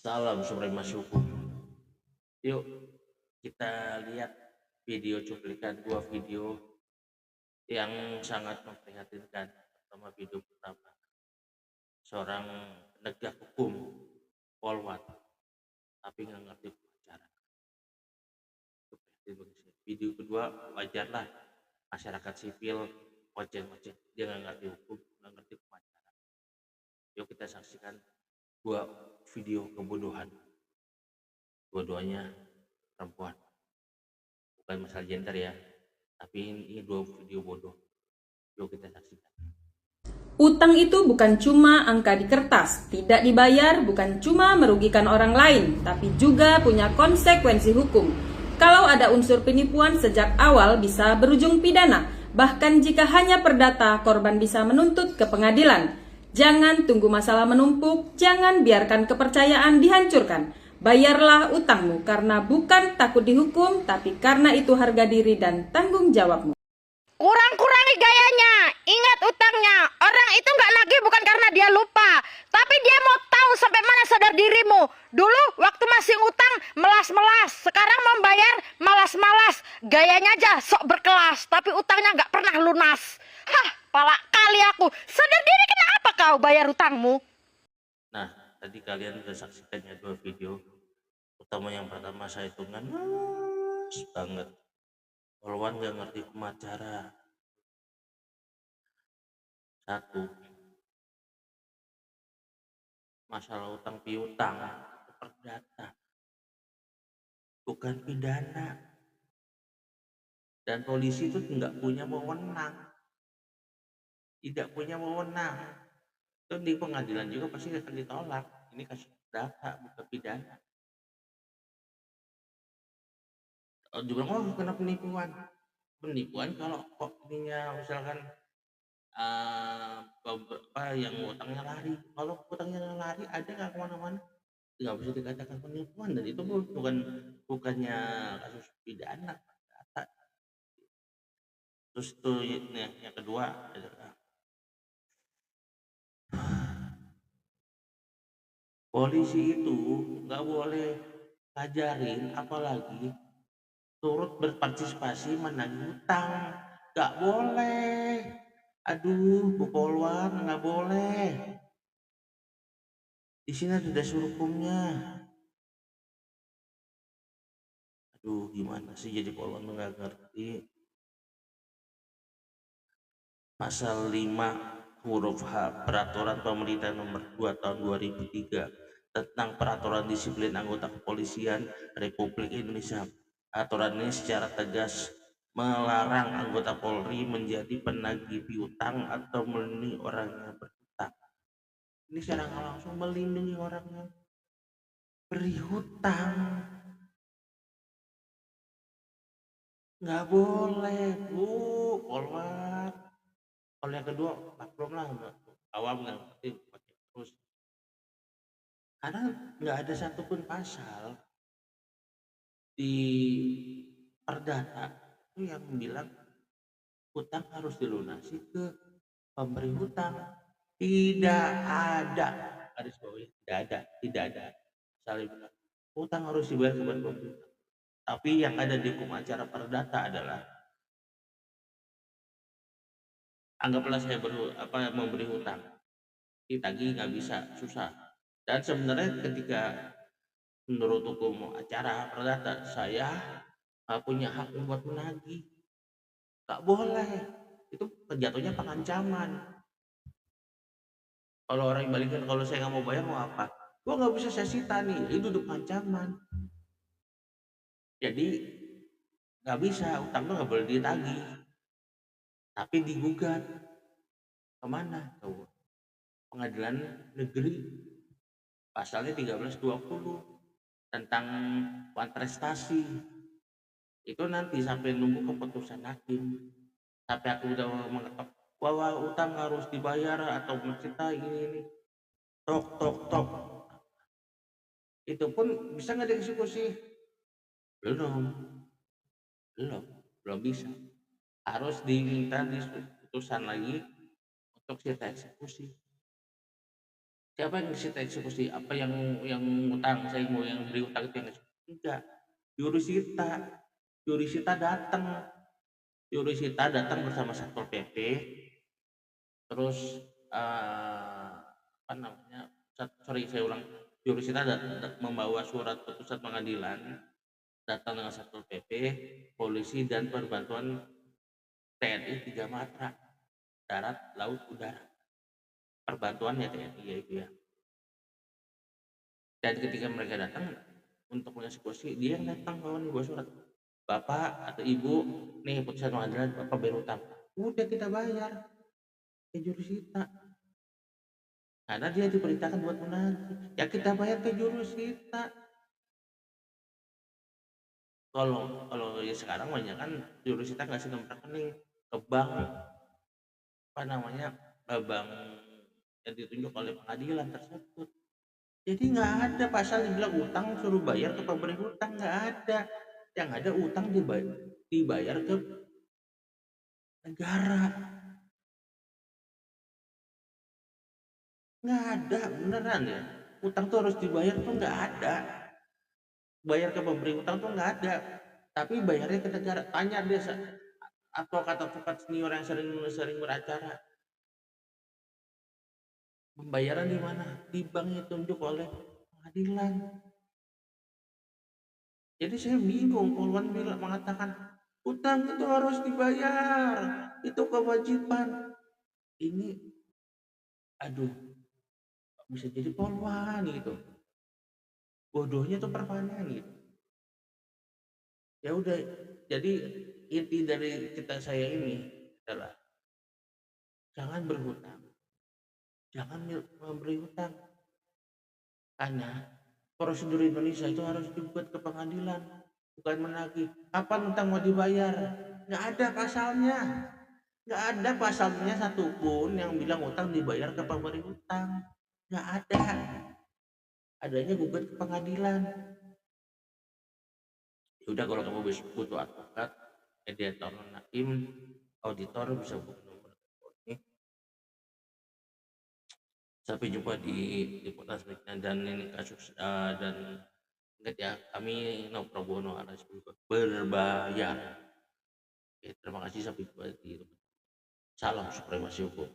Salam supremasi hukum. Yuk kita lihat video cuplikan dua video yang sangat memprihatinkan. Pertama, video pertama, seorang penegak hukum polwan tapi nggak ngerti cara. Video kedua, wajarlah masyarakat sipil ojek dia nggak ngerti hukum, nggak ngerti cara. Yuk kita saksikan dua video kebodohan. Dua-duanya perempuan, bukan masalah gender ya, tapi ini dua video bodoh. Yuk kita saksikan. Utang itu bukan cuma angka di kertas, tidak dibayar bukan cuma merugikan orang lain, tapi juga punya konsekuensi hukum. Kalau ada unsur penipuan sejak awal bisa berujung pidana, bahkan jika hanya perdata korban bisa menuntut ke pengadilan. Jangan tunggu masalah menumpuk, jangan biarkan kepercayaan dihancurkan. Bayarlah utangmu karena bukan takut dihukum, tapi karena itu harga diri dan tanggung jawabmu. Kurang-kurangi gayanya, ingat utangnya. Orang itu nggak nagih bukan karena dia lupa, tapi dia mau tahu sampai mana sadar dirimu. Dulu waktu masih utang melas-melas, sekarang membayar malas-malas. Gayanya aja sok berkelas, tapi utangnya nggak pernah lunas. Hah, pala kali aku. Sadar diri kenapa kau bayar utangmu? Nah, tadi kalian udah saksikan ya dua video. Utama yang pertama saya hitungan banget. Polwan gak ngerti hukum acara. Satu, masalah utang piutang itu perdata, bukan pidana. Dan polisi itu tidak punya wewenang. Tidak punya wewenang. Itu di pengadilan juga pasti akan ditolak. Ini kasus perdata, bukan pidana. Juga oh kena penipuan. Penipuan kalau kok ininya misalkan beberapa yang utangnya lari. Kalau utangnya lari ada nggak kemana-mana? Nggak bisa dikatakan penipuan, dan itu bukannya kasus pidana. Terus tuh yang kedua adalah polisi itu nggak boleh ngajarin, apalagi turut berpartisipasi menagih hutang. Nggak boleh. Aduh, Bu Polwan, nggak boleh. Di sini ada dasar hukumnya. Aduh, gimana sih jadi polwan nggak ngerti. Pasal 5 huruf H Peraturan Pemerintah Nomor 2 Tahun 2003 tentang peraturan disiplin anggota kepolisian Republik Indonesia. Aturan ini secara tegas melarang anggota Polri menjadi penagih piutang atau melindungi orang yang berhutang. Ini secara nggak langsung melindungi orang yang beri hutang. Nggak boleh, Bu Polwan. Kalau yang kedua maklum lah, awam nggak ngerti pakai terus, karena nggak ada satupun pasal di perdata itu yang bilang hutang harus dilunasi ke pemberi hutang. Tidak ada, garis bawahnya tidak ada pasal yang bilang hutang harus dibayar kepada pemberi hutang. Tapi yang ada di hukum acara perdata adalah anggaplah saya memberi hutang, ditagih nggak bisa, susah. Dan sebenarnya ketika menurut hukum acara perdata saya punya hak buat menagih, nggak boleh. Itu jatuhnya pengancaman. Kalau orang yang balikan, kalau saya nggak mau bayar mau apa, gua nggak bisa, saya sita nih, itu udah pengancaman. Jadi nggak bisa, utang tuh nggak boleh ditagih, tapi digugat kemana, ke pengadilan negeri. Pasalnya 1320 tentang prestasi. Itu nanti sampai nunggu keputusan hakim, sampai aku udah mengetok bahwa utang harus dibayar atau mencita ini tok tok tok, itu pun bisa nggak dieksekusi? Belum, belum belum bisa. Harus diminta di putusan lagi untuk kita eksekusi. Siapa yang disita eksekusi? Apa yang utang? Saya mau yang beri utang itu yang eksekusi? Enggak. Jurusita. Jurusita datang. Jurusita datang bersama Satpol PP. Terus apa namanya? Sorry saya ulang. Jurusita membawa surat putusan pengadilan, datang dengan Satpol PP, polisi dan perbantuan TNI 3 matra, darat, laut, udara. Perbantuannya TNI ya itu ya. Dan ketika mereka datang untuk mengeksekusi, dia yang datang bawa surat. Bapak atau ibu, nih putusan pengadilan, bapak bayar utang. Udah kita bayar ke jurusita. Karena dia diperintahkan buat menagih. Ya kita bayar ke jurusita. Kalau ya sekarang banyak kan jurusita ngasih nomor rekening ke bank, apa namanya, bank yang ditunjuk oleh pengadilan tersebut. Jadi nggak ada pasal dibilang utang suruh bayar ke pemberi hutang, nggak ada. Yang ada utang dibayar ke negara. Nggak ada, beneran ya. Utang tuh harus dibayar tuh nggak ada. Bayar ke pemberi hutang tuh nggak ada. Tapi bayarnya ke negara. Tanya dia advokat senior yang sering beracara. Pembayaran di mana? Di bank yang ditunjuk oleh pengadilan. Jadi saya bingung, Polwan mengatakan utang itu harus dibayar, itu kewajiban. Ini, aduh, bisa jadi Polwan gitu. Bodohnya tuh perpanjang gitu. Ya udah, jadi inti dari cerita saya ini adalah jangan berhutang, jangan memberi hutang, karena prosedur Indonesia itu harus dibuat ke pengadilan, bukan menagih. Kapan utang mau dibayar? Nggak ada pasalnya. Nggak ada pasalnya satupun yang bilang utang dibayar ke pemberi hutang. Nggak ada. Adanya gugat ke pengadilan. Ya udah kalau kamu butuh advokat, mediator hakim, auditor bisa hubungi nomor telepon ini. Sampai jumpa di podcast berikutnya, dan ini kasus dan ingat ya, kami no pro bono alias berbayar. Oke, terima kasih, sampai jumpa di salam supremasi hukum.